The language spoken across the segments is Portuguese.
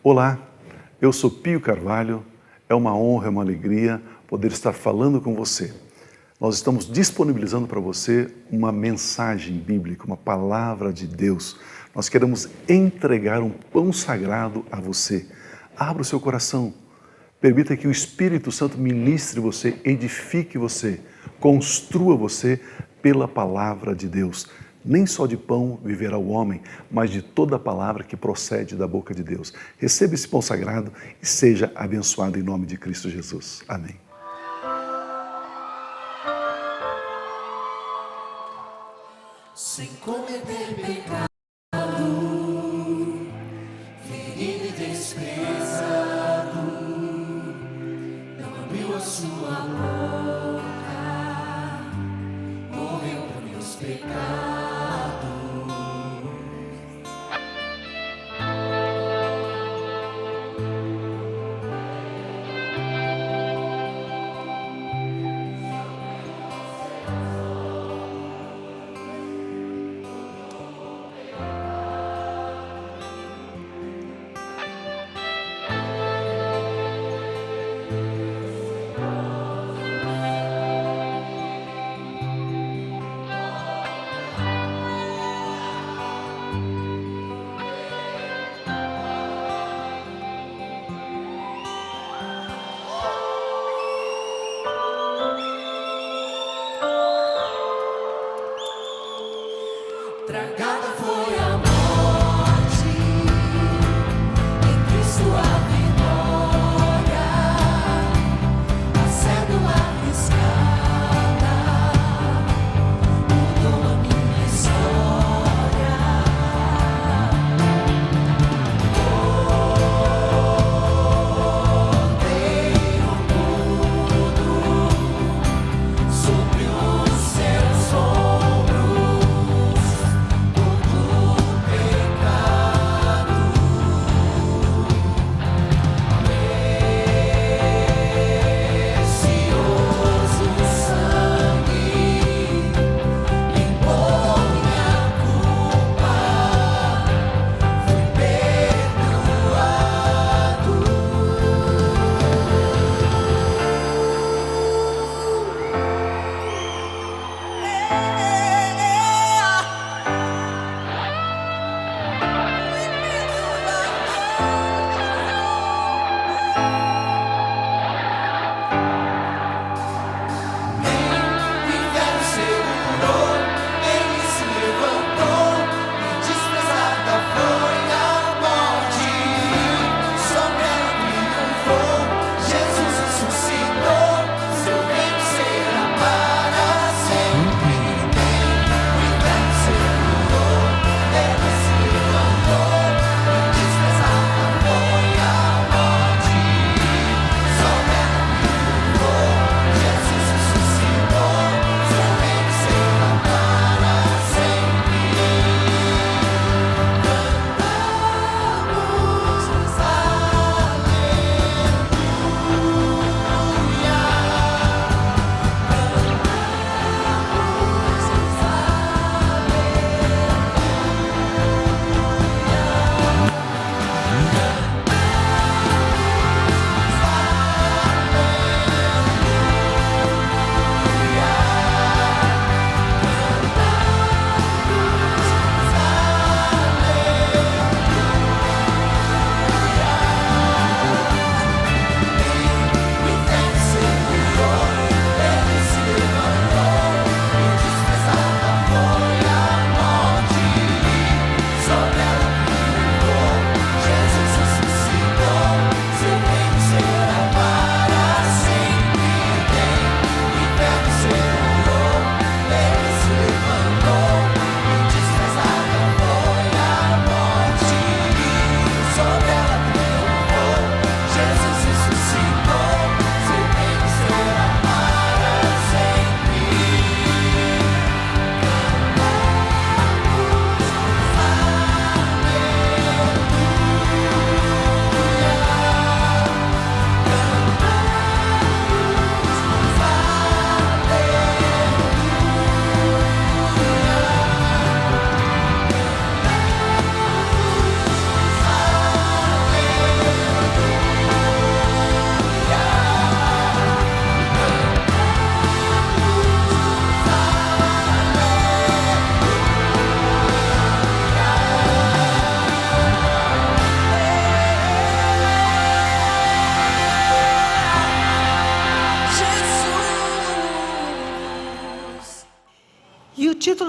Olá, eu sou Pio Carvalho, é uma honra, é uma alegria poder estar falando com você. Nós estamos disponibilizando para você uma mensagem bíblica, uma palavra de Deus. Nós queremos entregar um pão sagrado a você. Abra o seu coração, permita que o Espírito Santo ministre você, edifique você, construa você pela palavra de Deus. Nem só de pão viverá o homem, mas de toda a palavra que procede da boca de Deus. Receba esse pão sagrado e seja abençoado em nome de Cristo Jesus. Amém. Sem cometer pecado, ferido e desprezado, não abriu a sua boca, morreu por meus pecados.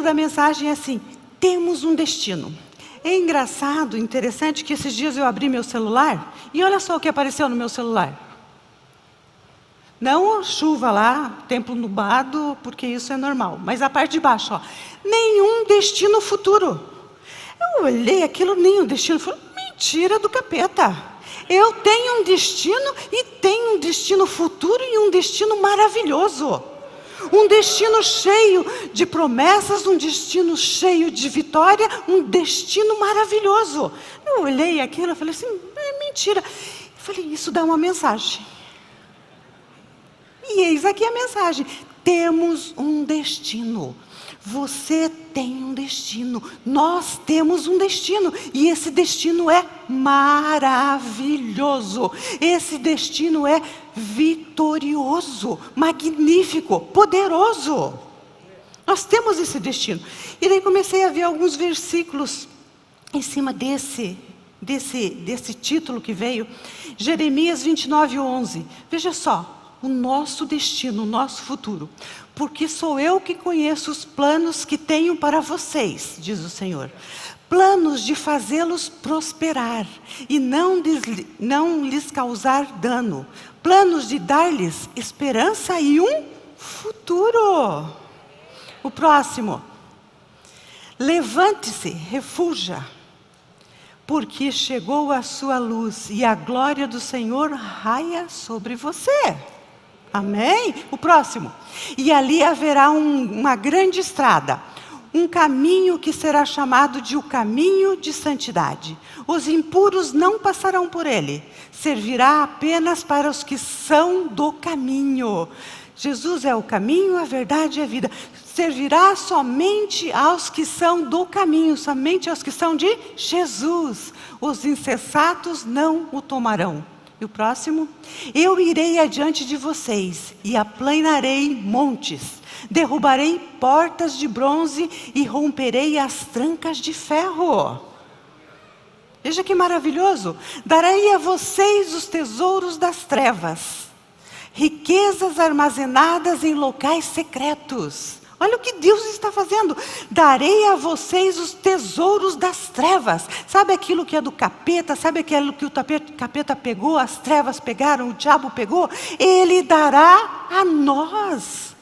da mensagem é assim: temos um destino. É engraçado, interessante que esses dias eu abri meu celular e olha só o que apareceu no meu celular. Não chuva lá, tempo nublado, porque isso é normal. Mas a parte de baixo, ó, nenhum destino futuro. Eu olhei aquilo, nenhum destino futuro. Mentira do capeta. Eu tenho um destino e tenho um destino futuro e um destino maravilhoso. Um destino cheio de promessas, um destino cheio de vitória, um destino maravilhoso. Eu olhei aquilo e falei assim, é mentira. Eu falei, isso dá uma mensagem. E eis aqui a mensagem: temos um destino. Você tem um destino. Nós temos um destino. E esse destino é maravilhoso. Esse destino é vitorioso, magnífico, poderoso. Nós temos esse destino. E daí comecei a ver alguns versículos em cima desse título que veio. Jeremias 29:11. Veja só. O nosso destino, o nosso futuro. Porque sou eu que conheço os planos que tenho para vocês, diz o Senhor. Planos de fazê-los prosperar e não lhes causar dano. Planos de dar-lhes esperança e um futuro. O próximo. Levante-se, refuja, porque chegou a sua luz e a glória do Senhor raia sobre você. Amém? O próximo. E ali haverá uma grande estrada, um caminho que será chamado de o caminho de santidade. Os impuros não passarão por ele. Servirá apenas para os que são do caminho. Jesus é o caminho, a verdade e a vida. Servirá somente aos que são do caminho, somente aos que são de Jesus. Os insensatos não o tomarão. E o próximo? Eu irei adiante de vocês e aplanarei montes, derrubarei portas de bronze e romperei as trancas de ferro. Veja que maravilhoso. Darei a vocês os tesouros das trevas, riquezas armazenadas em locais secretos. Olha o que Deus está fazendo. Darei a vocês os tesouros das trevas. Sabe aquilo que é do capeta? Sabe aquilo que o capeta pegou, as trevas pegaram, o diabo pegou? Ele dará a nós.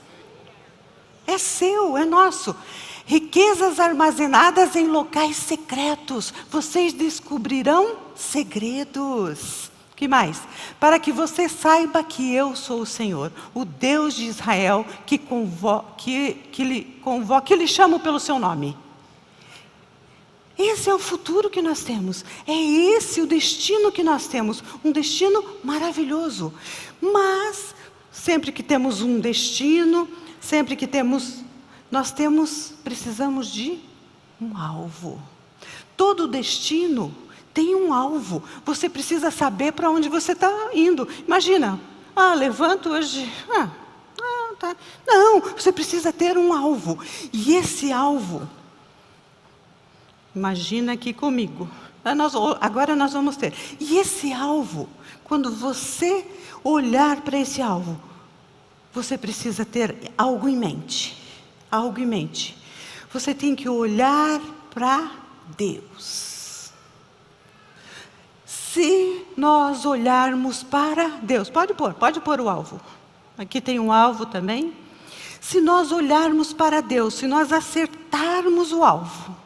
É seu, é nosso. Riquezas armazenadas em locais secretos. Vocês descobrirão segredos. Que mais? Para que você saiba que eu sou o Senhor, o Deus de Israel, que lhe chamo pelo seu nome. Esse é o futuro que nós temos. É esse o destino que nós temos. Um destino maravilhoso. Mas, sempre que temos um destino, sempre que precisamos de um alvo. Todo destino tem um alvo. Você precisa saber para onde você está indo. Imagina, levanto hoje. Tá. Não, você precisa ter um alvo. E esse alvo, imagina aqui comigo. Agora nós vamos ter. E esse alvo, quando você olhar para esse alvo, você precisa ter algo em mente. Algo em mente. Você tem que olhar para Deus. Se nós olharmos para Deus, pode pôr o alvo. Aqui tem um alvo também. Se nós olharmos para Deus, se nós acertarmos o alvo,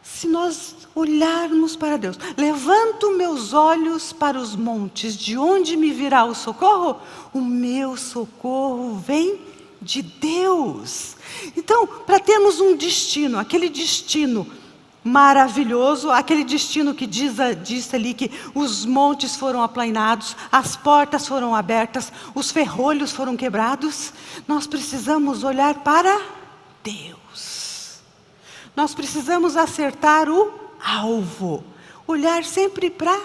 se nós olharmos para Deus, levanto meus olhos para os montes, de onde me virá o socorro? O meu socorro vem de Deus. Então, para termos um destino, aquele destino maravilhoso, aquele destino que diz ali que os montes foram aplainados, as portas foram abertas, os ferrolhos foram quebrados, nós precisamos olhar para Deus. Nós precisamos acertar o alvo, olhar sempre para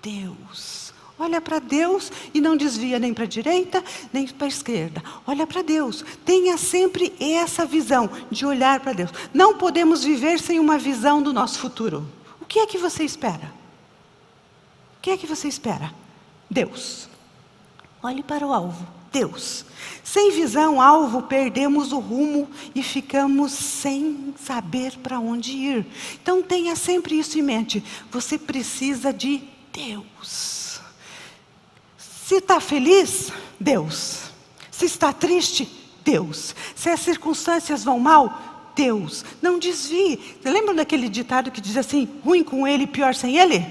Deus. Olha para Deus e não desvia nem para a direita, nem para a esquerda. Olha para Deus. Tenha sempre essa visão de olhar para Deus. Não podemos viver sem uma visão do nosso futuro. O que é que você espera? O que é que você espera? Deus. Olhe para o alvo. Deus. Sem visão, alvo, perdemos o rumo e ficamos sem saber para onde ir. Então tenha sempre isso em mente. Você precisa de Deus. Se está feliz, Deus. Se está triste, Deus. Se as circunstâncias vão mal, Deus. Não desvie. Lembra daquele ditado que diz assim, ruim com ele, pior sem ele?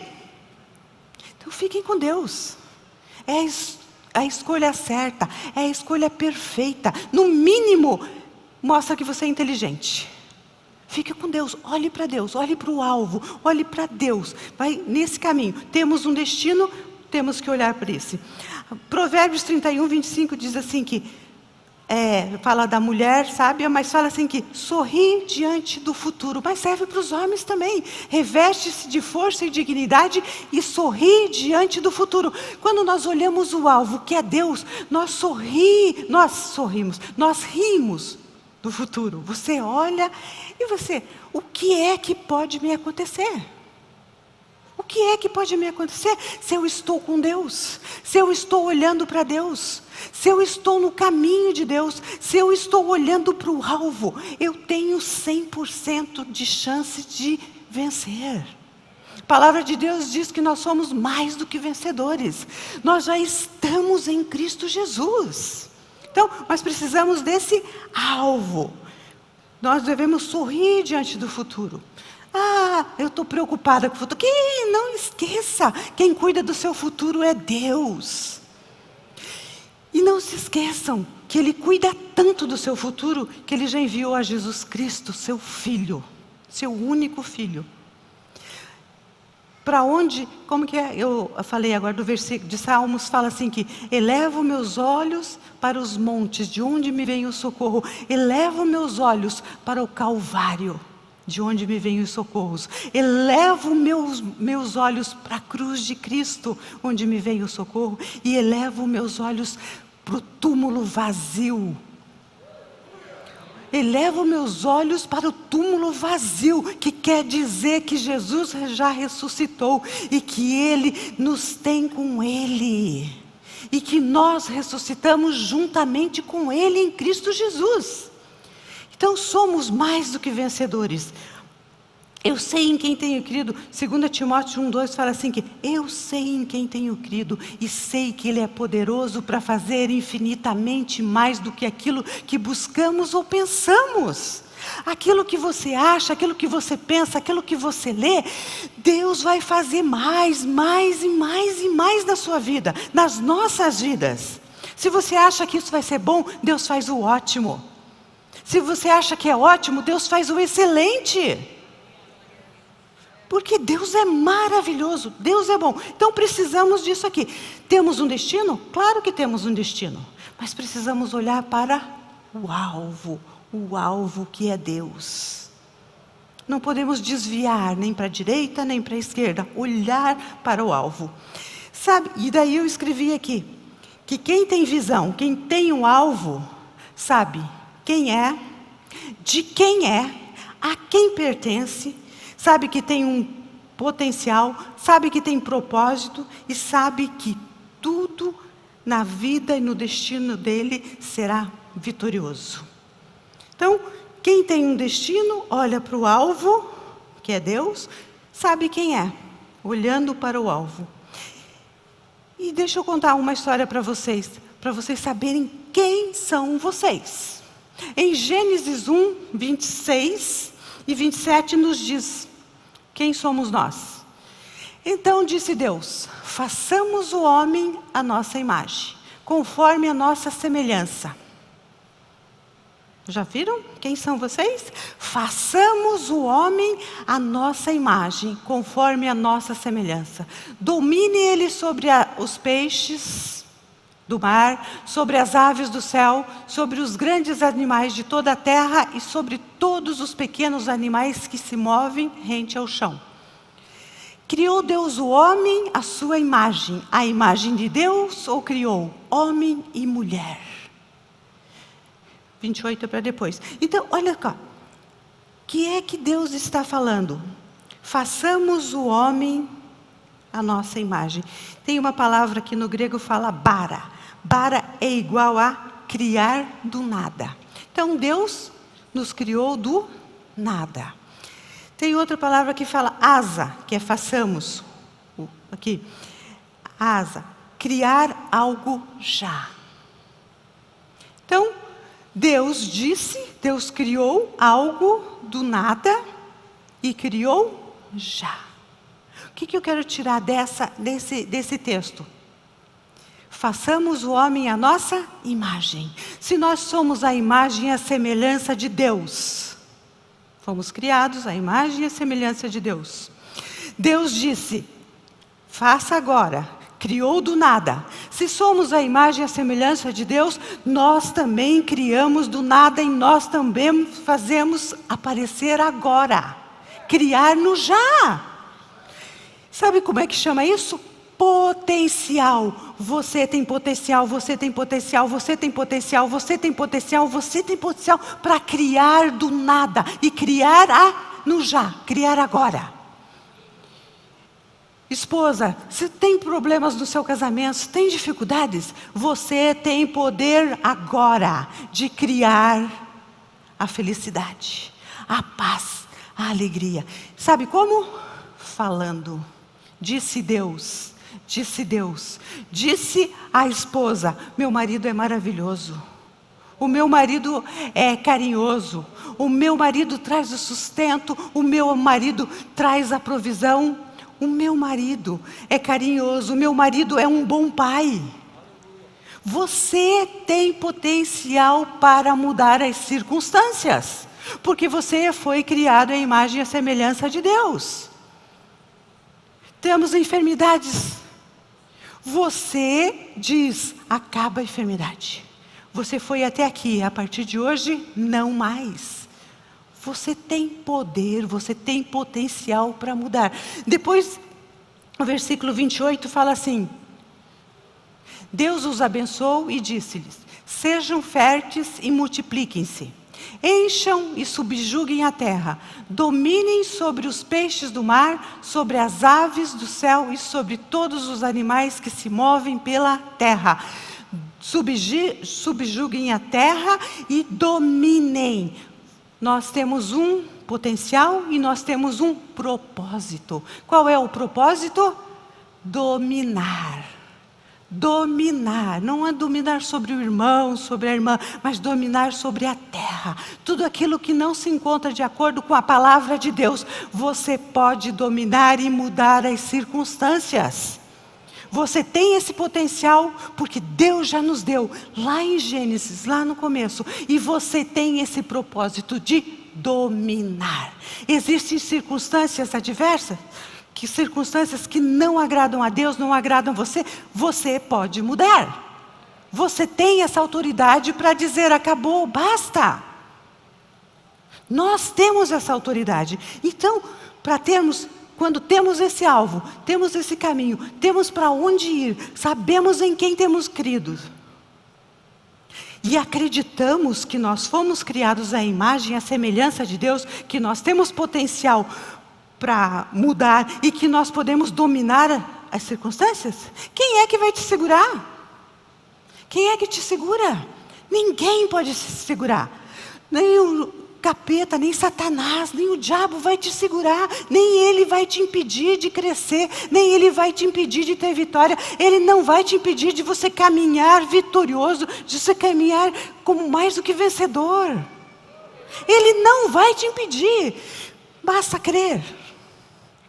Então fiquem com Deus. É a escolha certa, é a escolha perfeita. No mínimo, mostra que você é inteligente. Fique com Deus, olhe para Deus, olhe para o alvo, olhe para Deus. Vai nesse caminho. Temos um destino, temos que olhar para esse. Provérbios 31, 25 diz assim que, fala da mulher sábia, mas fala assim que sorri diante do futuro, mas serve para os homens também. Reveste-se de força e dignidade e sorri diante do futuro. Quando nós olhamos o alvo, que é Deus, nós rimos do futuro. Você olha e o que é que pode me acontecer? O que é que pode me acontecer se eu estou com Deus? Se eu estou olhando para Deus? Se eu estou no caminho de Deus? Se eu estou olhando para o alvo? Eu tenho 100% de chance de vencer. A palavra de Deus diz que nós somos mais do que vencedores. Nós já estamos em Cristo Jesus. Então, nós precisamos desse alvo. Nós devemos sorrir diante do futuro. Eu estou preocupada com o futuro. Não esqueça, quem cuida do seu futuro é Deus. E não se esqueçam que Ele cuida tanto do seu futuro, que Ele já enviou a Jesus Cristo, seu Filho, seu único Filho. Para onde, como que é? Eu falei agora do versículo de Salmos, fala assim que elevo meus olhos para os montes, de onde me vem o socorro. Elevo meus olhos para o Calvário, de onde me vêm os socorros. Elevo meus olhos para a cruz de Cristo, onde me vem o socorro. E elevo meus olhos para o túmulo vazio. Elevo meus olhos para o túmulo vazio, que quer dizer que Jesus já ressuscitou e que Ele nos tem com Ele. E que nós ressuscitamos juntamente com Ele em Cristo Jesus. Então somos mais do que vencedores. Eu sei em quem tenho crido. 2 Timóteo 1,2 fala assim que eu sei em quem tenho crido e sei que Ele é poderoso para fazer infinitamente mais do que aquilo que buscamos ou pensamos. Aquilo que você acha, aquilo que você pensa, aquilo que você lê, Deus vai fazer mais na sua vida, nas nossas vidas. Se você acha que isso vai ser bom, Deus faz o ótimo. Se você acha que é ótimo, Deus faz o excelente. Porque Deus é maravilhoso, Deus é bom. Então precisamos disso aqui. Temos um destino? Claro que temos um destino. Mas precisamos olhar para o alvo que é Deus. Não podemos desviar nem para a direita, nem para a esquerda. Olhar para o alvo. Sabe, e daí eu escrevi aqui, que quem tem visão, quem tem um alvo, sabe quem é, de quem é, a quem pertence, sabe que tem um potencial, sabe que tem propósito e sabe que tudo na vida e no destino dele será vitorioso. Então, quem tem um destino, olha para o alvo, que é Deus, sabe quem é, olhando para o alvo. E deixa eu contar uma história para vocês saberem quem são vocês. Em Gênesis 1, 26 e 27 nos diz quem somos nós. Então disse Deus, façamos o homem à nossa imagem, conforme a nossa semelhança. Já viram quem são vocês? Façamos o homem à nossa imagem, conforme a nossa semelhança. Domine ele sobre os peixes do mar, sobre as aves do céu, sobre os grandes animais de toda a terra e sobre todos os pequenos animais que se movem rente ao chão. Criou Deus o homem à sua imagem. A imagem de Deus o criou, homem e mulher. 28 é para depois. Então, olha cá. O que é que Deus está falando? Façamos o homem à nossa imagem. Tem uma palavra que no grego fala bara. Bara é igual a criar do nada. Então Deus nos criou do nada. Tem outra palavra que fala asa, que é façamos. Aqui, asa, criar algo já. Então, Deus criou algo do nada e criou já. O que eu quero tirar desse texto? Façamos o homem à nossa imagem. Se nós somos a imagem e a semelhança de Deus, fomos criados à imagem e a semelhança de Deus. Deus disse, faça agora, criou do nada. Se somos a imagem e a semelhança de Deus, nós também criamos do nada e nós também fazemos aparecer agora. Criar no já. Sabe como é que chama isso? Potencial. Você tem potencial, você tem potencial, você tem potencial, você tem potencial, você tem potencial para criar do nada e criar no já, criar agora. Esposa, se tem problemas no seu casamento, se tem dificuldades, você tem poder agora de criar a felicidade, a paz, a alegria. Sabe como? Falando. Disse Deus, disse a esposa, meu marido é maravilhoso, o meu marido é carinhoso, o meu marido traz o sustento, o meu marido traz a provisão, o meu marido é carinhoso, o meu marido é um bom pai. Você tem potencial para mudar as circunstâncias, porque você foi criado à imagem e à semelhança de Deus. Temos enfermidades. Você diz, acaba a enfermidade. Você foi até aqui, a partir de hoje, não mais. Você tem poder, você tem potencial para mudar. Depois, o versículo 28 fala assim, Deus os abençoou e disse-lhes, sejam férteis e multipliquem-se. Encham e subjuguem a terra, dominem sobre os peixes do mar, sobre as aves do céu e sobre todos os animais que se movem pela terra. Subjuguem a terra e dominem. Nós temos um potencial e nós temos um propósito. Qual é o propósito? Dominar. Dominar, não é dominar sobre o irmão, sobre a irmã, mas dominar sobre a terra. Tudo aquilo que não se encontra de acordo com a palavra de Deus, você pode dominar e mudar as circunstâncias. Você tem esse potencial porque Deus já nos deu, lá em Gênesis, lá no começo. E você tem esse propósito de dominar. Existem circunstâncias adversas? Que circunstâncias que não agradam a Deus, não agradam você, você pode mudar. Você tem essa autoridade para dizer, acabou, basta. Nós temos essa autoridade. Então, quando temos esse alvo, temos esse caminho, temos para onde ir, sabemos em quem temos crido. E acreditamos que nós fomos criados à imagem e à semelhança de Deus, que nós temos potencial para mudar e que nós podemos dominar as circunstâncias? Quem é que vai te segurar? Quem é que te segura? Ninguém pode se segurar. Nem o capeta, nem Satanás, nem o diabo vai te segurar. Nem ele vai te impedir de crescer. Nem ele vai te impedir de ter vitória. Ele não vai te impedir de você caminhar vitorioso, de você caminhar como mais do que vencedor. Ele não vai te impedir. Basta crer.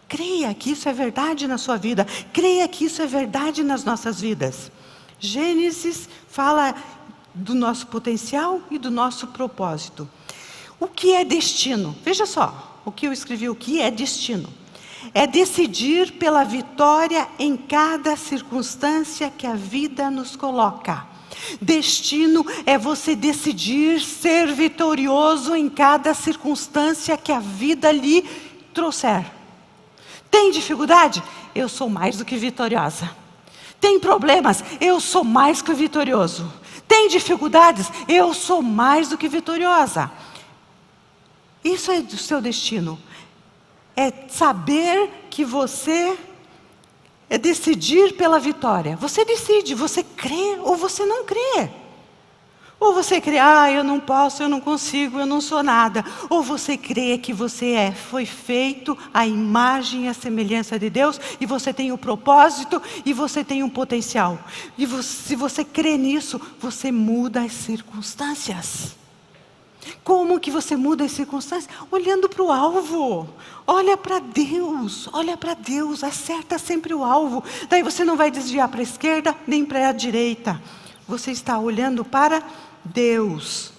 Creia que isso é verdade na sua vida. Creia que isso é verdade nas nossas vidas. Gênesis fala do nosso potencial e do nosso propósito. O que é destino? Veja só o que eu escrevi, o que é destino. É decidir pela vitória em cada circunstância que a vida nos coloca. Destino é você decidir ser vitorioso em cada circunstância que a vida lhe trouxer. Tem dificuldade? Eu sou mais do que vitoriosa. Tem problemas? Eu sou mais que vitorioso. Tem dificuldades? Eu sou mais do que vitoriosa. Isso é do seu destino. É saber que você é decidir pela vitória. Você decide, você crê ou você não crê. Ou você crê, eu não posso, eu não consigo, eu não sou nada. Ou você crê que você foi feito à imagem e à semelhança de Deus, e você tem um propósito, e você tem um potencial. E se você crê nisso, você muda as circunstâncias. Como que você muda as circunstâncias? Olhando para o alvo. Olha para Deus, acerta sempre o alvo. Daí você não vai desviar para a esquerda, nem para a direita. Você está olhando para Deus.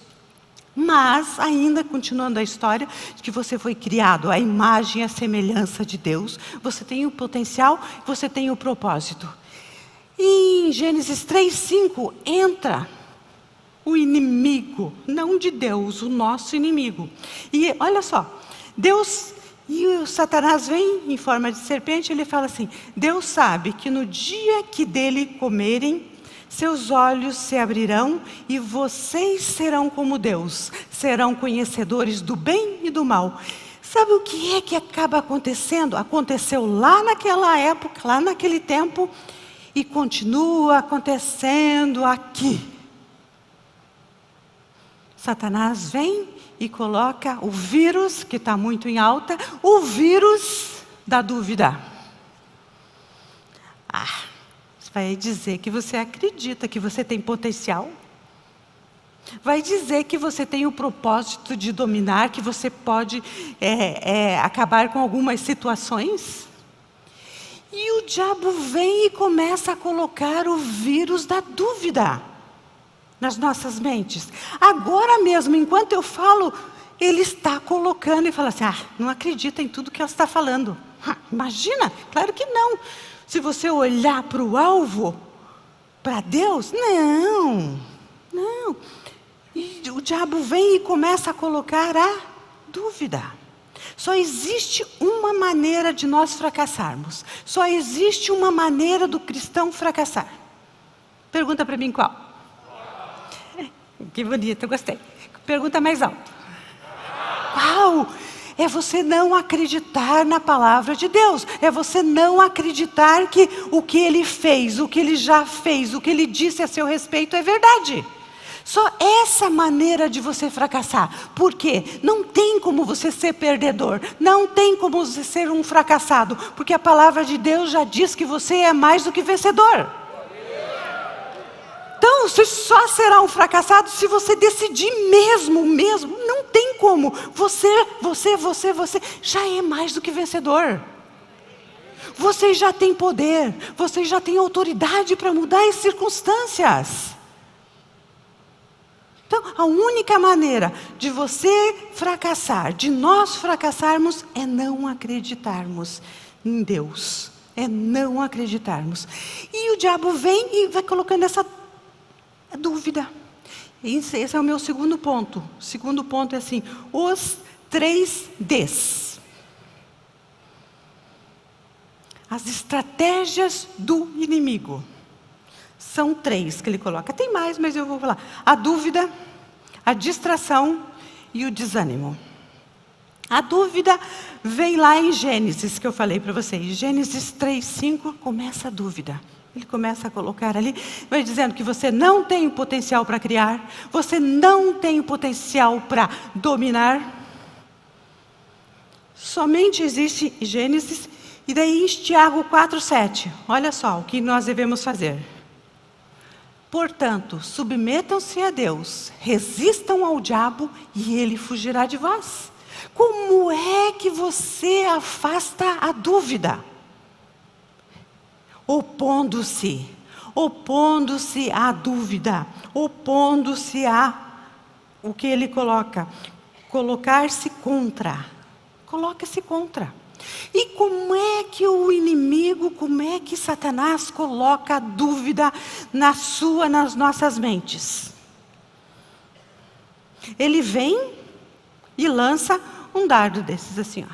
Mas, ainda continuando a história, de que você foi criado à imagem e à semelhança de Deus, você tem o potencial, você tem o propósito. E em Gênesis 3:5 entra o inimigo, não de Deus, o nosso inimigo. E olha só, Deus, e o Satanás vem em forma de serpente, ele fala assim: Deus sabe que no dia que dele comerem, seus olhos se abrirão e vocês serão como Deus, serão conhecedores do bem e do mal. Sabe o que é que acaba acontecendo? Aconteceu lá naquela época, lá naquele tempo, e continua acontecendo aqui. Satanás vem e coloca o vírus, que está muito em alta, o vírus da dúvida. Vai dizer que você acredita que você tem potencial. Vai dizer que você tem o propósito de dominar, que você pode acabar com algumas situações. E o diabo vem e começa a colocar o vírus da dúvida nas nossas mentes. Agora mesmo, enquanto eu falo, ele está colocando e fala assim: não acredita em tudo que ela está falando. Imagina, claro que não. Se você olhar para o alvo, para Deus, não. E o diabo vem e começa a colocar a dúvida. Só existe uma maneira de nós fracassarmos. Só existe uma maneira do cristão fracassar. Pergunta para mim qual? Que bonito, eu gostei. Pergunta mais alto. Qual? É você não acreditar na palavra de Deus. É você não acreditar que o que Ele fez, o que Ele já fez, o que Ele disse a seu respeito é verdade. Só essa maneira de você fracassar. Por quê? Não tem como você ser perdedor. Não tem como você ser um fracassado. Porque a palavra de Deus já diz que você é mais do que vencedor. Então, você só será um fracassado se você decidir mesmo. Não tem como. Você já é mais do que vencedor. Você já tem poder. Você já tem autoridade para mudar as circunstâncias. Então, a única maneira de você fracassar, de nós fracassarmos, é não acreditarmos em Deus. É não acreditarmos. E o diabo vem e vai colocando essa dúvida. Esse é o meu segundo ponto. O segundo ponto é assim: os 3 Ds. As estratégias do inimigo. São 3 que ele coloca. Tem mais, mas eu vou falar. A dúvida, a distração e o desânimo. A dúvida vem lá em Gênesis, que eu falei para vocês. Gênesis 3:5 começa a dúvida. Ele começa a colocar ali, vai dizendo que você não tem o potencial para criar, você não tem o potencial para dominar. Somente existe Gênesis, e daí em Tiago 4:7, olha só o que nós devemos fazer. Portanto, submetam-se a Deus, resistam ao diabo e ele fugirá de vós. Como é que você afasta a dúvida? Opondo-se à dúvida, opondo-se o que ele coloca, colocar-se contra, coloca-se contra. E como é que o inimigo, como é que Satanás coloca a dúvida nas nossas mentes? Ele vem e lança um dardo desses assim,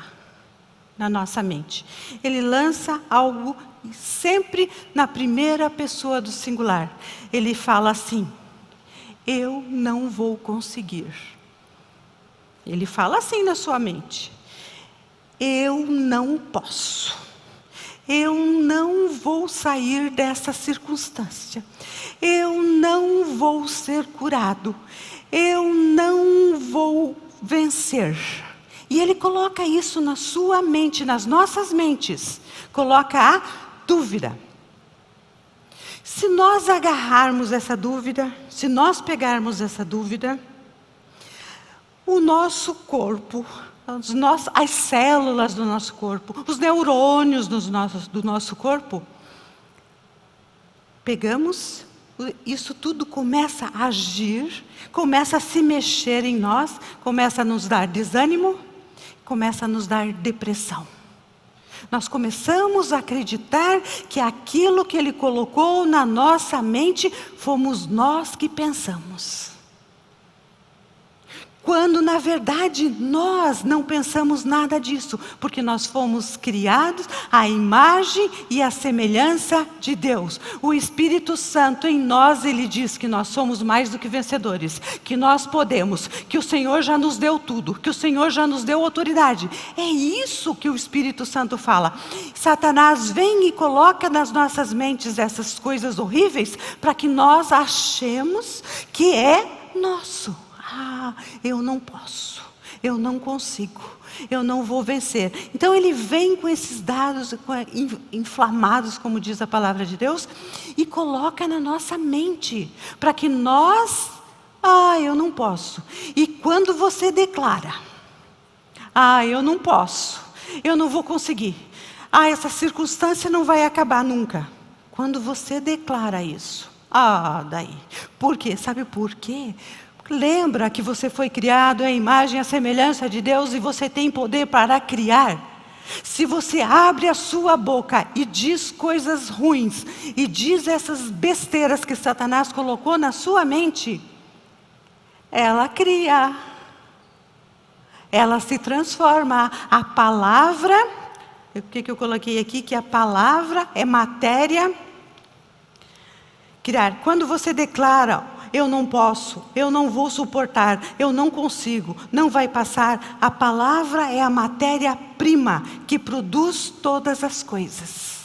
na nossa mente. Ele lança algo sempre na primeira pessoa do singular. Ele fala assim: eu não vou conseguir. Ele fala assim na sua mente: eu não posso. Eu não vou sair dessa circunstância. Eu não vou ser curado. Eu não vou vencer. E ele coloca isso na sua mente, nas nossas mentes. Coloca a dúvida. Se nós agarrarmos essa dúvida, se nós pegarmos essa dúvida, o nosso corpo, as células do nosso corpo, os neurônios do nosso corpo, pegamos, isso tudo começa a agir, começa a se mexer em nós, começa a nos dar desânimo, começa a nos dar depressão. Nós começamos a acreditar que aquilo que Ele colocou na nossa mente, fomos nós que pensamos. Quando, na verdade, nós não pensamos nada disso, porque nós fomos criados à imagem e à semelhança de Deus. O Espírito Santo em nós, Ele diz que nós somos mais do que vencedores, que nós podemos, que o Senhor já nos deu tudo, que o Senhor já nos deu autoridade. É isso que o Espírito Santo fala. Satanás vem e coloca nas nossas mentes essas coisas horríveis, para que nós achemos que é nosso. Eu não posso, eu não consigo, eu não vou vencer. Então ele vem com esses dados inflamados, como diz a palavra de Deus, e coloca na nossa mente, para que nós, eu não posso. E quando você declara, eu não posso, eu não vou conseguir, essa circunstância não vai acabar nunca. Quando você declara isso, daí. Por quê? Sabe por quê? Lembra que você foi criado à imagem e à semelhança de Deus e você tem poder para criar. Se você abre a sua boca e diz coisas ruins, e diz essas besteiras que Satanás colocou na sua mente, ela cria, ela se transforma. A palavra, o que eu coloquei aqui? Que a palavra é matéria. Criar. Quando você declara, eu não posso, eu não vou suportar, eu não consigo, não vai passar. A palavra é a matéria-prima que produz todas as coisas.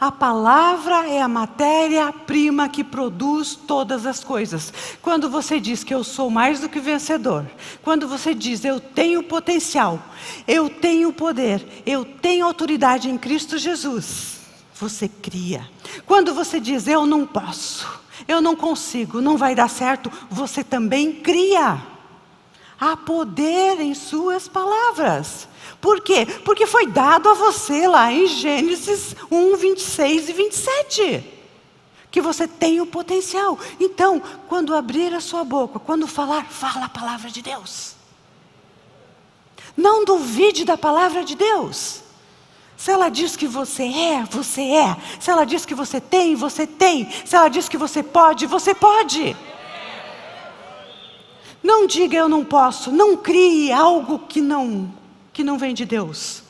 A palavra é a matéria-prima que produz todas as coisas. Quando você diz que eu sou mais do que vencedor, quando você diz eu tenho potencial, eu tenho poder, eu tenho autoridade em Cristo Jesus, você cria. Quando você diz eu não posso, eu não consigo, não vai dar certo, você também cria. Há poder em suas palavras. Por quê? Porque foi dado a você lá em Gênesis 1, 26 e 27. Que você tem o potencial. Então, quando abrir a sua boca, quando falar, fala a palavra de Deus. Não duvide da palavra de Deus. Se ela diz que você é, você é. Se ela diz que você tem, você tem. Se ela diz que você pode, você pode. Não diga eu não posso. Não crie algo que não vem de Deus.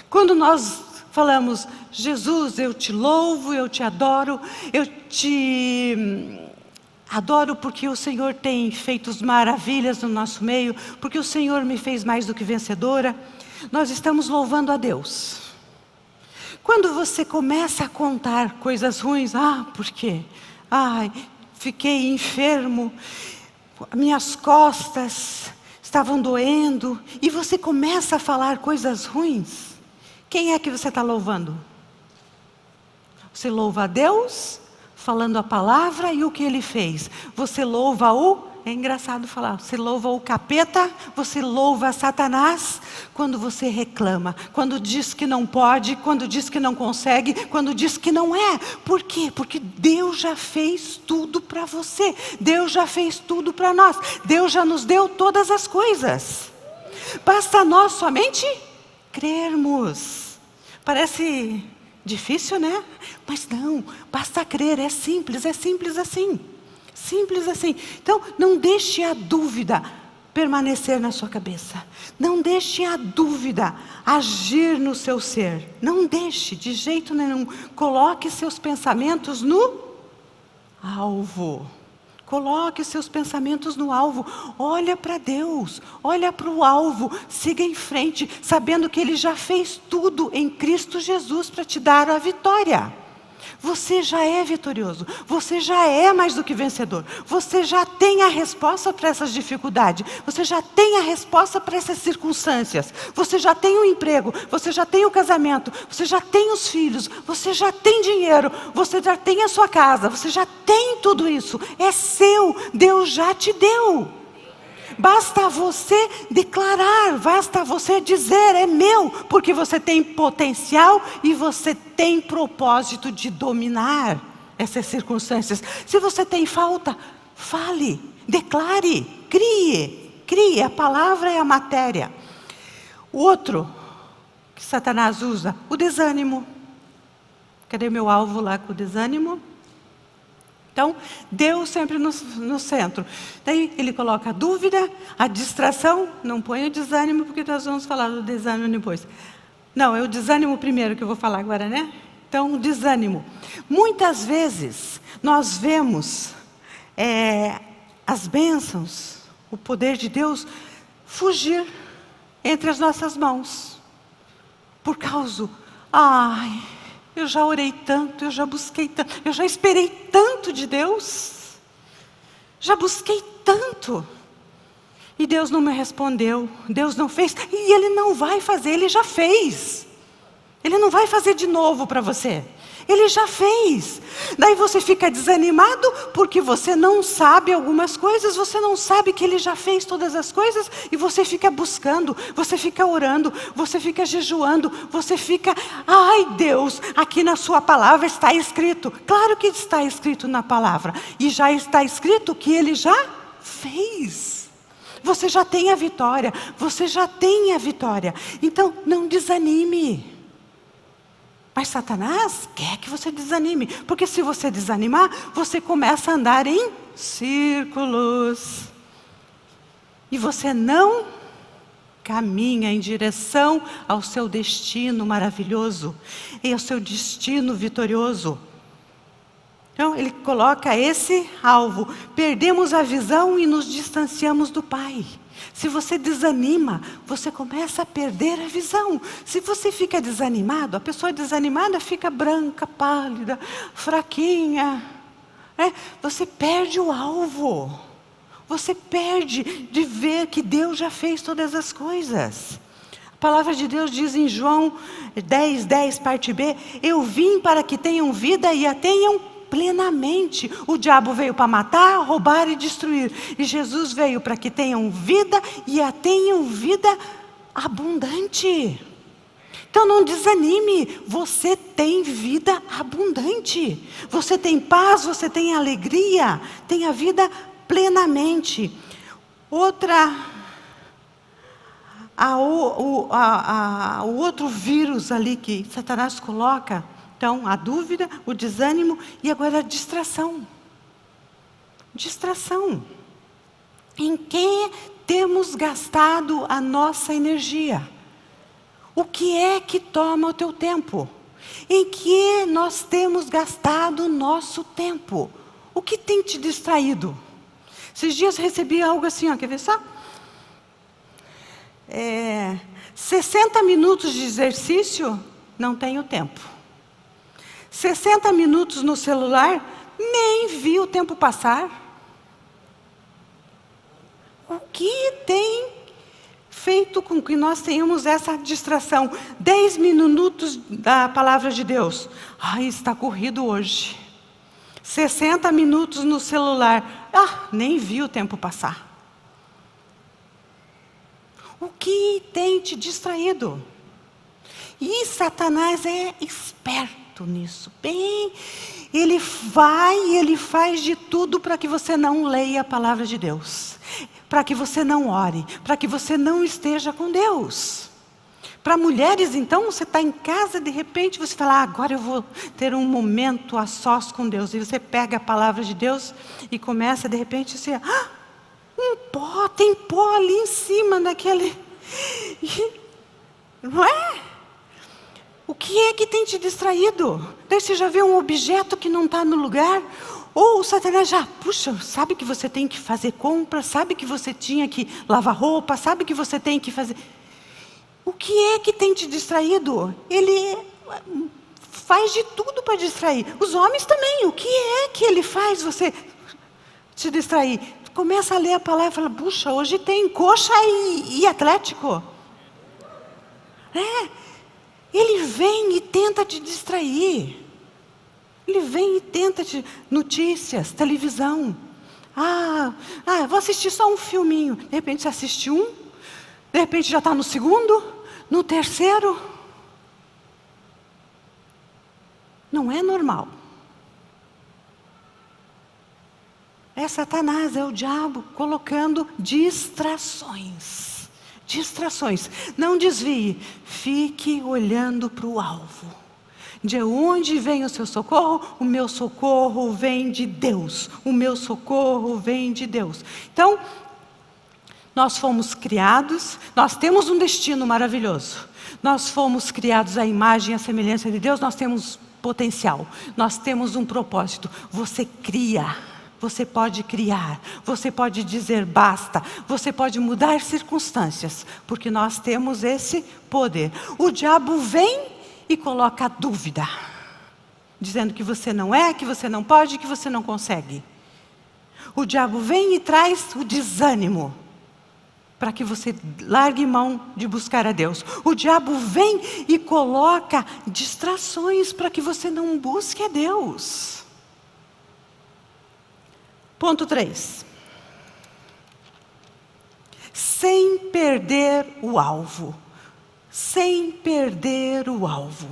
Quando nós falamos, Jesus, eu te louvo, eu te adoro, eu te adoro porque o Senhor tem feito maravilhas no nosso meio, porque o Senhor me fez mais do que vencedora. Nós estamos louvando a Deus. Quando você começa a contar coisas ruins, por quê? Fiquei enfermo, minhas costas estavam doendo, e você começa a falar coisas ruins, quem é que você está louvando? Você louva a Deus, falando a palavra e o que Ele fez. Você louva é engraçado falar, você louva o capeta, você louva Satanás, quando você reclama, quando diz que não pode, quando diz que não consegue, quando diz que não é. Por quê? Porque Deus já fez tudo para você, Deus já fez tudo para nós, Deus já nos deu todas as coisas. Basta nós somente crermos. Parece difícil, né? Mas não, basta crer, é simples assim. Simples assim. Então, não deixe a dúvida permanecer na sua cabeça. Não deixe a dúvida agir no seu ser. Não deixe, de jeito nenhum. Coloque seus pensamentos no alvo. Coloque seus pensamentos no alvo. Olha para Deus, olha para o alvo, siga em frente, sabendo que Ele já fez tudo em Cristo Jesus para te dar a vitória. Você já é vitorioso, você já é mais do que vencedor, você já tem a resposta para essas dificuldades, você já tem a resposta para essas circunstâncias, você já tem o emprego, você já tem o casamento, você já tem os filhos, você já tem dinheiro, você já tem a sua casa, você já tem tudo isso, é seu, Deus já te deu. Basta você declarar, basta você dizer, é meu, porque você tem potencial e você tem propósito de dominar essas circunstâncias. Se você tem falta, fale, declare, crie, a palavra é a matéria. O outro que Satanás usa, o desânimo. Cadê meu alvo lá com o desânimo? Então, Deus sempre no centro. Daí ele coloca a dúvida, a distração. Não põe o desânimo, porque nós vamos falar do desânimo depois. Não, é o desânimo primeiro que eu vou falar agora, né? Então, o desânimo. Muitas vezes, nós vemos as bênçãos, o poder de Deus, fugir entre as nossas mãos. Por causa, eu já orei tanto, eu já busquei tanto, eu já esperei tanto de Deus, já busquei tanto, e Deus não me respondeu, Deus não fez, e Ele não vai fazer, Ele já fez, Ele não vai fazer de novo para você, Ele já fez. Daí você fica desanimado, porque você não sabe algumas coisas, você não sabe que Ele já fez todas as coisas, e você fica buscando, você fica orando, você fica jejuando, você fica, ai Deus, aqui na sua palavra está escrito. Claro que está escrito na palavra, e já está escrito que Ele já fez. Você já tem a vitória, você já tem a vitória, então não desanime. Mas Satanás quer que você desanime, porque se você desanimar, você começa a andar em círculos. E você não caminha em direção ao seu destino maravilhoso, e ao seu destino vitorioso. Então, ele coloca esse alvo. Perdemos a visão e nos distanciamos do Pai. Se você desanima, você começa a perder a visão. Se você fica desanimado, a pessoa desanimada fica branca, pálida, fraquinha. Você perde o alvo. Você perde de ver que Deus já fez todas as coisas. A palavra de Deus diz em João 10:10, parte B, eu vim para que tenham vida e a tenham plenamente. O diabo veio para matar, roubar e destruir. E Jesus veio para que tenham vida e a tenham vida abundante. Então não desanime, você tem vida abundante. Você tem paz, você tem alegria, tem a vida plenamente. O outro vírus ali que Satanás coloca, então, a dúvida, o desânimo e agora a distração. Distração. Em que temos gastado a nossa energia? O que é que toma o teu tempo? Em que nós temos gastado o nosso tempo? O que tem te distraído? Esses dias recebi algo assim, quer ver só? 60 minutos de exercício, não tenho tempo. 60 minutos no celular, nem vi o tempo passar. O que tem feito com que nós tenhamos essa distração? 10 minutos da palavra de Deus. Está corrido hoje. 60 minutos no celular. Nem vi o tempo passar. O que tem te distraído? E Satanás é esperto nisso. Bem, ele faz de tudo para que você não leia a palavra de Deus. Para que você não ore. Para que você não esteja com Deus. Para mulheres, então, você está em casa, de repente você fala, agora eu vou ter um momento a sós com Deus. E você pega a palavra de Deus e começa, de repente, assim, tem pó ali em cima daquele... Não é? O que é que tem te distraído? Daí você já vê um objeto que não está no lugar, Ou o Satanás já, puxa, sabe que você tem que fazer compra, sabe que você tinha que lavar roupa, sabe que você tem que fazer... O que é que tem te distraído? Ele faz de tudo para distrair. Os homens também, o que é que ele faz você te distrair? Começa a ler a palavra e fala, puxa, hoje tem coxa e Atlético. Ele vem e tenta te distrair. Ele vem e tenta te... Notícias, televisão. Vou assistir só um filminho. De repente você assiste um, de repente já está no segundo, no terceiro. Não é normal. É Satanás, é o diabo colocando distrações. Distrações. Não desvie. Fique olhando para o alvo. De onde vem o seu socorro? O meu socorro vem de Deus. O meu socorro vem de Deus. Então, nós fomos criados, nós temos um destino maravilhoso. Nós fomos criados à imagem e à semelhança de Deus, nós temos potencial, nós temos um propósito. Você cria, você pode criar, você pode dizer basta, você pode mudar circunstâncias, porque nós temos esse poder. O diabo vem e coloca a dúvida, dizendo que você não é, que você não pode, que você não consegue. O diabo vem e traz o desânimo, para que você largue mão de buscar a Deus. O diabo vem e coloca distrações para que você não busque a Deus. Ponto 3. Sem perder o alvo. Sem perder o alvo.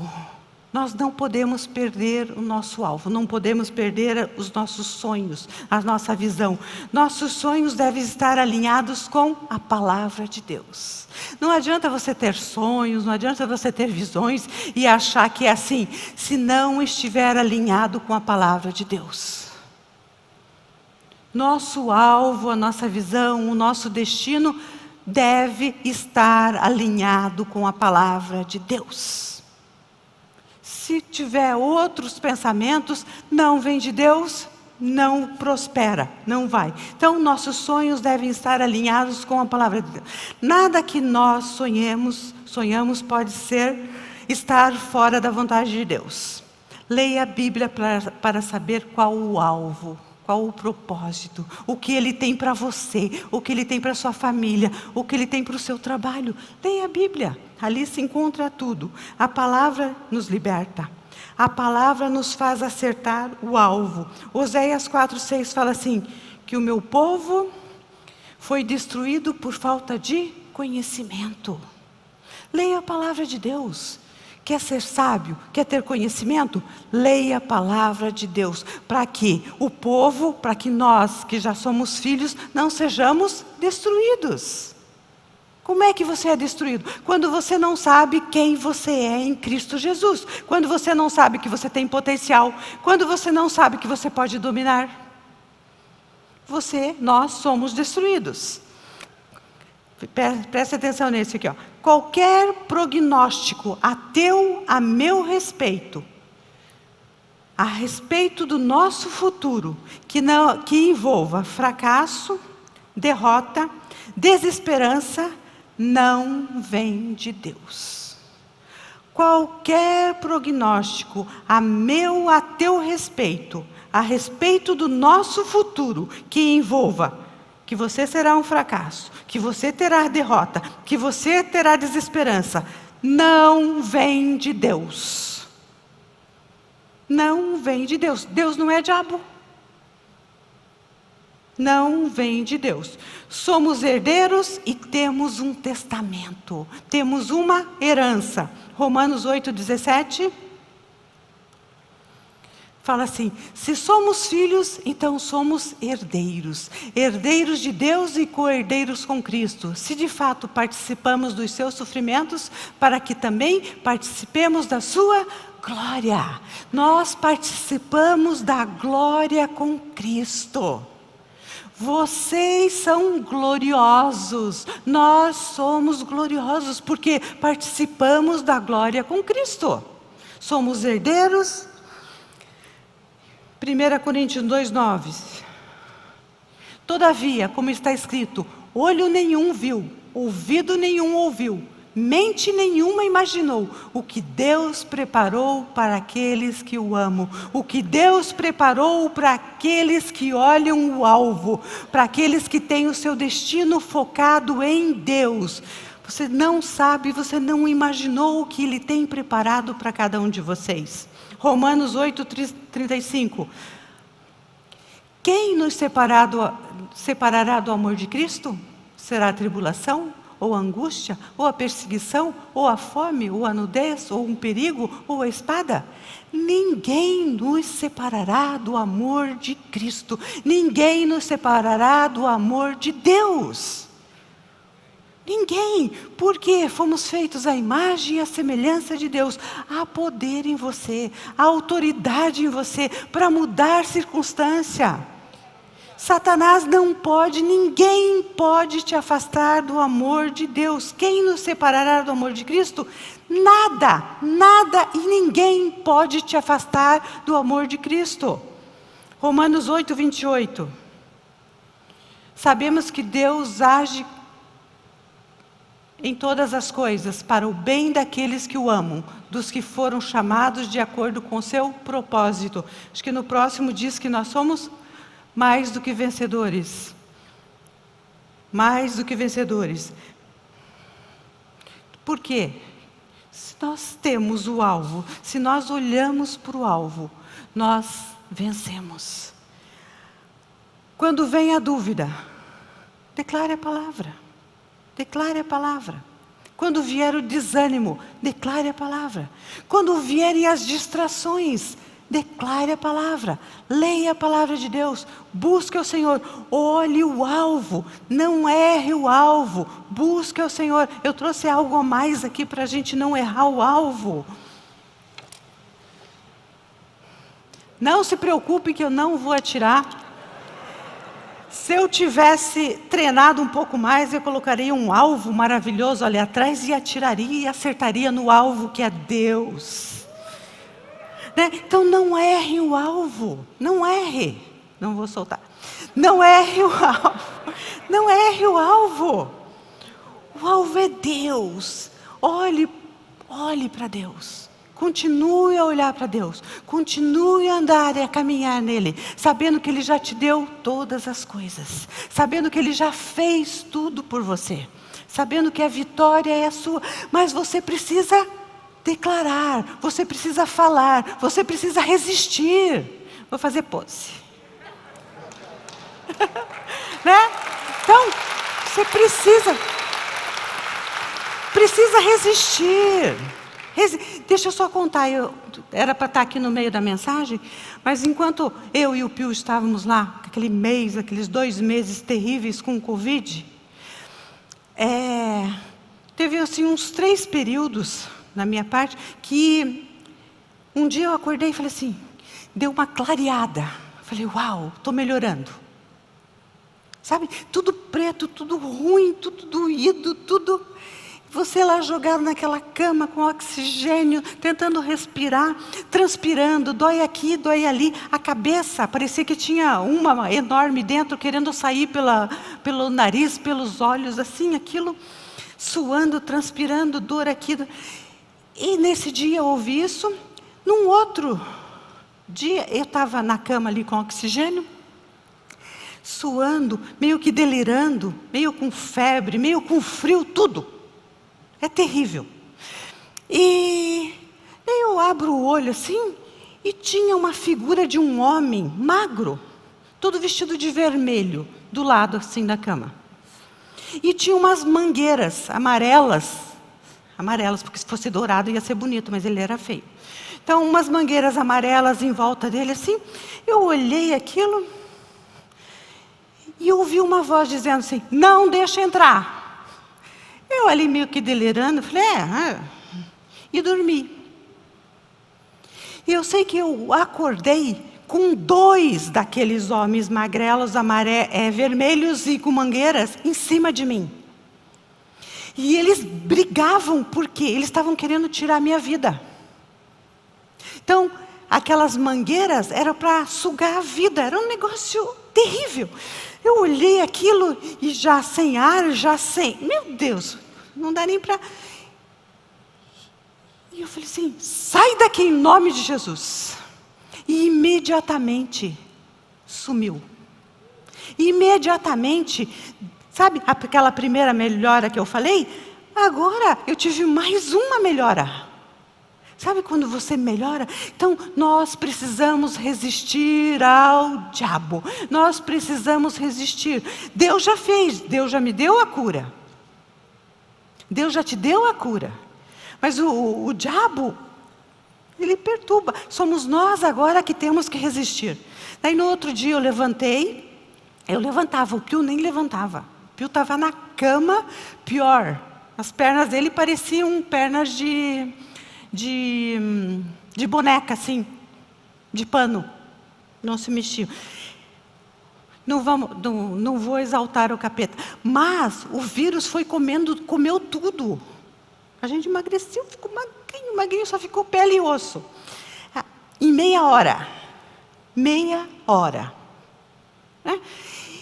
Nós não podemos perder o nosso alvo, não podemos perder os nossos sonhos, a nossa visão. Nossos sonhos devem estar alinhados com a palavra de Deus. Não adianta você ter sonhos, não adianta você ter visões e achar que é assim, se não estiver alinhado com a palavra de Deus. Nosso alvo, a nossa visão, o nosso destino deve estar alinhado com a palavra de Deus. Se tiver outros pensamentos, não vem de Deus, não prospera, não vai. Então, nossos sonhos devem estar alinhados com a palavra de Deus. Nada que nós sonhamos pode estar fora da vontade de Deus. Leia a Bíblia para saber qual o alvo, qual o propósito, o que Ele tem para você, o que Ele tem para a sua família, o que Ele tem para o seu trabalho. Leia a Bíblia, ali se encontra tudo. A palavra nos liberta, a palavra nos faz acertar o alvo. Oséias 4:6 fala assim, que o meu povo foi destruído por falta de conhecimento. Leia a palavra de Deus. Quer ser sábio? Quer ter conhecimento? Leia a palavra de Deus. Para que o povo, para que nós que já somos filhos, não sejamos destruídos. Como é que você é destruído? Quando você não sabe quem você é em Cristo Jesus. Quando você não sabe que você tem potencial. Quando você não sabe que você pode dominar. Nós somos destruídos. Preste atenção nesse aqui, ó. Qualquer prognóstico ateu a meu respeito, a respeito do nosso futuro, que envolva fracasso, derrota, desesperança, não vem de Deus. Qualquer prognóstico a teu respeito, a respeito do nosso futuro, que envolva que você será um fracasso, que você terá derrota, que você terá desesperança, não vem de Deus. Não vem de Deus. Deus não é diabo. Não vem de Deus. Somos herdeiros e temos um testamento. Temos uma herança. Romanos 8:17 fala assim, se somos filhos, então somos herdeiros. Herdeiros de Deus e co-herdeiros com Cristo. Se de fato participamos dos seus sofrimentos, para que também participemos da sua glória. Nós participamos da glória com Cristo. Vocês são gloriosos. Nós somos gloriosos porque participamos da glória com Cristo. Somos herdeiros. 1 Coríntios 2:9. Todavia, como está escrito, olho nenhum viu, ouvido nenhum ouviu, mente nenhuma imaginou o que Deus preparou para aqueles que o amam, o que Deus preparou para aqueles que olham o alvo, para aqueles que têm o seu destino focado em Deus. Você não sabe, você não imaginou o que Ele tem preparado para cada um de vocês. Romanos 8:35. Quem nos separará do amor de Cristo? Será a tribulação, ou a angústia, ou a perseguição, ou a fome, ou a nudez, ou um perigo, ou a espada? Ninguém nos separará do amor de Cristo. Ninguém nos separará do amor de Deus. Ninguém, porque fomos feitos à imagem e à semelhança de Deus. Há poder em você, há autoridade em você para mudar circunstância. Satanás não pode, ninguém pode te afastar do amor de Deus. Quem nos separará do amor de Cristo? Nada, nada e ninguém pode te afastar do amor de Cristo. Romanos 8:28. Sabemos que Deus age em todas as coisas para o bem daqueles que o amam, dos que foram chamados de acordo com o seu propósito. Acho que no próximo diz que nós somos mais do que vencedores. Mais do que vencedores. Por quê? Se nós temos o alvo, se nós olhamos para o alvo, nós vencemos. Quando vem a dúvida, declare a palavra. Declare a palavra. Quando vier o desânimo, declare a palavra. Quando vierem as distrações, declare a palavra. Leia a palavra de Deus. Busque o Senhor. Olhe o alvo. Não erre o alvo. Busque o Senhor. Eu trouxe algo a mais aqui para a gente não errar o alvo. Não se preocupe que eu não vou atirar. Se eu tivesse treinado um pouco mais, eu colocaria um alvo maravilhoso ali atrás e atiraria e acertaria no alvo que é Deus. Né? Então não erre o alvo, não erre. Não vou soltar. Não erre o alvo, não erre o alvo. O alvo é Deus. Olhe para Deus. Continue a olhar para Deus, continue a andar e a caminhar nele, sabendo que Ele já te deu todas as coisas, sabendo que Ele já fez tudo por você, sabendo que a vitória é a sua, mas você precisa declarar, você precisa falar, você precisa resistir. Vou fazer pose. Né? Então, você precisa resistir. Deixa eu só contar, era para estar aqui no meio da mensagem, mas enquanto eu e o Pio estávamos lá, aqueles 2 meses terríveis com o Covid, teve assim uns 3 períodos na minha parte, que um dia eu acordei e falei assim, deu uma clareada, falei, uau, estou melhorando. Sabe, tudo preto, tudo ruim, tudo doído, tudo... Você lá jogado naquela cama com oxigênio, tentando respirar, transpirando, dói aqui, dói ali. A cabeça, parecia que tinha uma enorme dentro, querendo sair pelo nariz, pelos olhos, assim, aquilo, suando, transpirando, dor aqui. E nesse dia eu ouvi isso. Num outro dia, eu estava na cama ali com oxigênio, suando, meio que delirando, meio com febre, meio com frio, tudo. É terrível. E daí eu abro o olho assim, e tinha uma figura de um homem magro, todo vestido de vermelho, do lado assim da cama. E tinha umas mangueiras amarelas, porque se fosse dourado ia ser bonito, mas ele era feio. Então, umas mangueiras amarelas em volta dele assim, eu olhei aquilo, e ouvi uma voz dizendo assim, não deixa entrar. Eu ali meio que delirando, falei, e dormi. E eu sei que eu acordei com 2 daqueles homens magrelos, vermelhos e com mangueiras em cima de mim. E eles brigavam porque eles estavam querendo tirar a minha vida. Então, aquelas mangueiras era para sugar a vida, era um negócio terrível. Eu olhei aquilo e já sem ar, meu Deus, não dá nem para... E eu falei assim, sai daqui em nome de Jesus. E imediatamente sumiu. Imediatamente, sabe aquela primeira melhora que eu falei? Agora eu tive mais uma melhora. Sabe quando você melhora? Então, nós precisamos resistir ao diabo. Nós precisamos resistir. Deus já fez, Deus já me deu a cura. Deus já te deu a cura. Mas o diabo, ele perturba. Somos nós agora que temos que resistir. Daí no outro dia eu levantava, o Pio nem levantava. O Pio estava na cama, pior. As pernas dele pareciam pernas de boneca, assim, de pano, não se mexia. Não vou exaltar o capeta, mas o vírus foi comeu tudo. A gente emagreceu, ficou magrinho, só ficou pele e osso. Em meia hora. Né?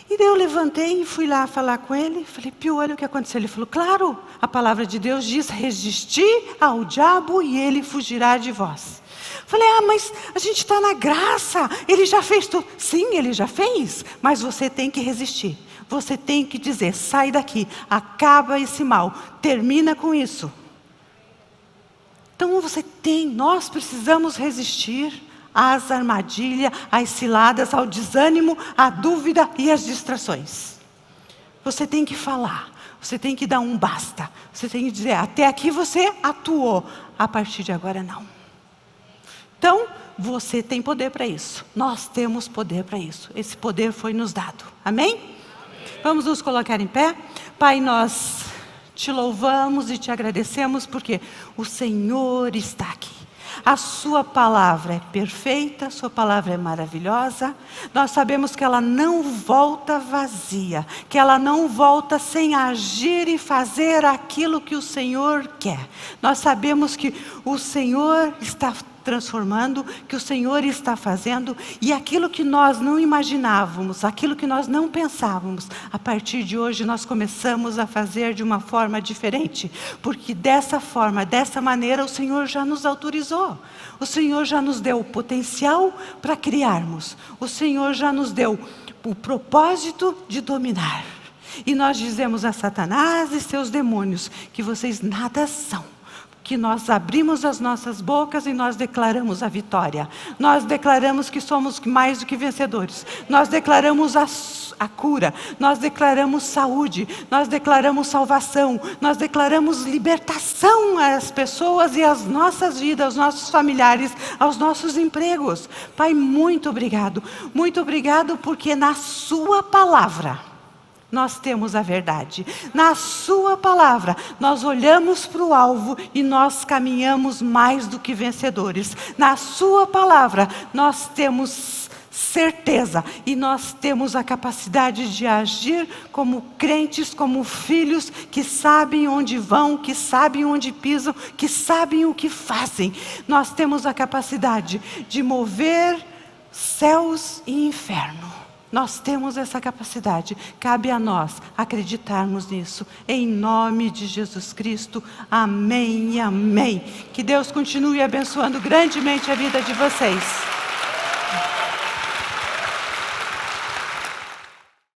E daí eu levantei e fui lá falar com ele. Falei, Pio, olha o que aconteceu. Ele falou, claro, a palavra de Deus diz, resistir ao diabo e ele fugirá de vós. Falei, mas a gente está na graça, ele já fez tudo. Sim, ele já fez, mas você tem que resistir. Você tem que dizer, sai daqui, acaba esse mal, termina com isso. Então nós precisamos resistir às armadilhas, às ciladas, ao desânimo, à dúvida e às distrações. Você tem que falar, você tem que dar um basta. Você tem que dizer, até aqui você atuou, a partir de agora não. Então, você tem poder para isso. Nós temos poder para isso. Esse poder foi nos dado. Amém? Amém? Vamos nos colocar em pé. Pai, nós te louvamos e te agradecemos porque o Senhor está aqui. A sua palavra é perfeita, a sua palavra é maravilhosa. Nós sabemos que ela não volta vazia, que ela não volta sem agir e fazer aquilo que o Senhor quer. Nós sabemos que o Senhor está transformando, que o Senhor está fazendo, e aquilo que nós não imaginávamos, aquilo que nós não pensávamos, a partir de hoje nós começamos a fazer de uma forma diferente, porque dessa forma, dessa maneira o Senhor já nos autorizou, o Senhor já nos deu o potencial para criarmos, o Senhor já nos deu o propósito de dominar, e nós dizemos a Satanás e seus demônios, que vocês nada são, que nós abrimos as nossas bocas e nós declaramos a vitória. Nós declaramos que somos mais do que vencedores. Nós declaramos a cura. Nós declaramos saúde. Nós declaramos salvação. Nós declaramos libertação às pessoas e às nossas vidas, aos nossos familiares, aos nossos empregos. Pai, muito obrigado. Muito obrigado porque na sua palavra nós temos a verdade. Na sua palavra, nós olhamos para o alvo e nós caminhamos mais do que vencedores. Na sua palavra, nós temos certeza e nós temos a capacidade de agir como crentes, como filhos que sabem onde vão, que sabem onde pisam, que sabem o que fazem. Nós temos a capacidade de mover céus e inferno. Nós temos essa capacidade, cabe a nós acreditarmos nisso, em nome de Jesus Cristo, amém e amém. Que Deus continue abençoando grandemente a vida de vocês.